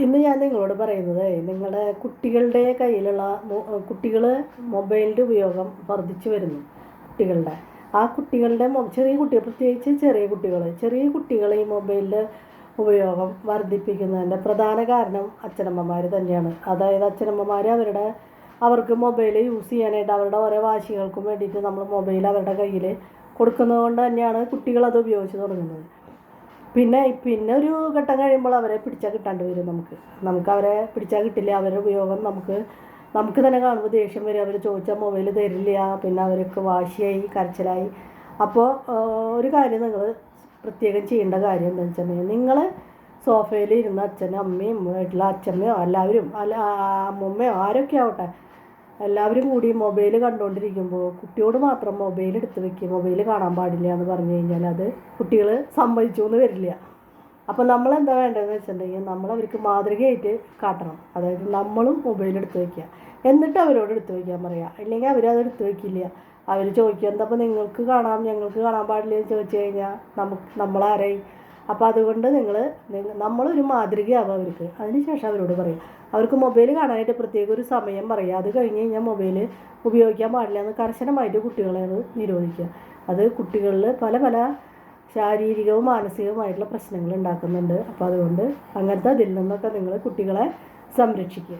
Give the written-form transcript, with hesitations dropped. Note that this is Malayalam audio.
ഇന്ന് ഞാൻ നിങ്ങളോട് പറയുന്നത് നിങ്ങളുടെ കുട്ടികളുടെ കയ്യിലുള്ള കുട്ടികൾ മൊബൈലിൻ്റെ ഉപയോഗം വർദ്ധിച്ചു വരുന്നു. കുട്ടികളുടെ കുട്ടികളുടെ ചെറിയ കുട്ടികൾ, പ്രത്യേകിച്ച് ചെറിയ കുട്ടികൾ ഈ മൊബൈലിൻ്റെ ഉപയോഗം വർദ്ധിപ്പിക്കുന്നതിൻ്റെ പ്രധാന കാരണം അച്ഛനമ്മമാർ തന്നെയാണ്. അതായത് അച്ഛനമ്മമാർ അവർക്ക് മൊബൈൽ യൂസ് ചെയ്യാനായിട്ട് അവരുടെ ഓരോ വാശികൾക്കും വേണ്ടിയിട്ട് നമ്മൾ മൊബൈൽ അവരുടെ കയ്യിൽ കൊടുക്കുന്നത് കൊണ്ട് തന്നെയാണ് കുട്ടികളത് ഉപയോഗിച്ച് തുടങ്ങുന്നത്. പിന്നെ ഒരു ഘട്ടം കഴിയുമ്പോൾ അവരെ പിടിച്ചാൽ കിട്ടാണ്ട് വരും. നമുക്ക് അവരെ പിടിച്ചാൽ കിട്ടില്ല. അവരുടെ ഉപയോഗം നമുക്ക് തന്നെ കാണുമ്പോൾ ദേഷ്യം വരും. അവർ ചോദിച്ചാൽ മൊബൈൽ തരില്ല. പിന്നെ അവർക്ക് വാശിയായി, കരച്ചിലായി. അപ്പോൾ ഒരു കാര്യം നിങ്ങൾ പ്രത്യേകം ചെയ്യേണ്ട കാര്യം എന്താണെന്ന് വെച്ചിട്ടുണ്ടെങ്കിൽ, നിങ്ങൾ സോഫയിൽ ഇരുന്ന് അച്ഛനും അമ്മയും വീട്ടിലെ അച്ഛമ്മയോ എല്ലാവരും അമ്മമ്മയോ ആരൊക്കെ ആവട്ടെ, എല്ലാവരും കൂടി മൊബൈൽ കണ്ടുകൊണ്ടിരിക്കുമ്പോൾ കുട്ടിയോട് മാത്രം മൊബൈൽ എടുത്ത് വെക്കുക, മൊബൈൽ കാണാൻ പാടില്ല എന്ന് പറഞ്ഞു കഴിഞ്ഞാൽ അത് കുട്ടികൾ സമ്മതിച്ചു എന്ന് വരില്ല. അപ്പോൾ നമ്മളെന്താ വേണ്ടതെന്ന് വെച്ചിട്ടുണ്ടെങ്കിൽ, നമ്മളവർക്ക് മാതൃകയായിട്ട് കാട്ടണം. അതായത് നമ്മളും മൊബൈൽ എടുത്ത് വയ്ക്കുക, എന്നിട്ട് അവരോട് എടുത്ത് വയ്ക്കാൻ പറയുക. ഇല്ലെങ്കിൽ അവരത് എടുത്ത് വയ്ക്കില്ല. അവർ ചോദിക്കുക, എന്താ അപ്പോൾ നിങ്ങൾക്ക് കാണാം ഞങ്ങൾക്ക് കാണാൻ പാടില്ല എന്ന് ചോദിച്ചു കഴിഞ്ഞാൽ നമ്മളാരായി? അപ്പോൾ അതുകൊണ്ട് നമ്മളൊരു മാതൃകയാവും അവർക്ക്. അതിനുശേഷം അവരോട് പറയും. അവർക്ക് മൊബൈൽ കാണാനായിട്ട് പ്രത്യേക ഒരു സമയം പറയുക. അത് കഴിഞ്ഞ് കഴിഞ്ഞാൽ മൊബൈൽ ഉപയോഗിക്കാൻ പാടില്ല എന്ന് കർശനമായിട്ട് കുട്ടികളെ നിരോധിക്കുക. അത് കുട്ടികളിൽ പല ശാരീരികവും മാനസികവുമായിട്ടുള്ള പ്രശ്നങ്ങൾ ഉണ്ടാക്കുന്നുണ്ട്. അപ്പോൾ അതുകൊണ്ട് അതിൽ നിന്നൊക്കെ നിങ്ങൾ കുട്ടികളെ സംരക്ഷിക്കുക.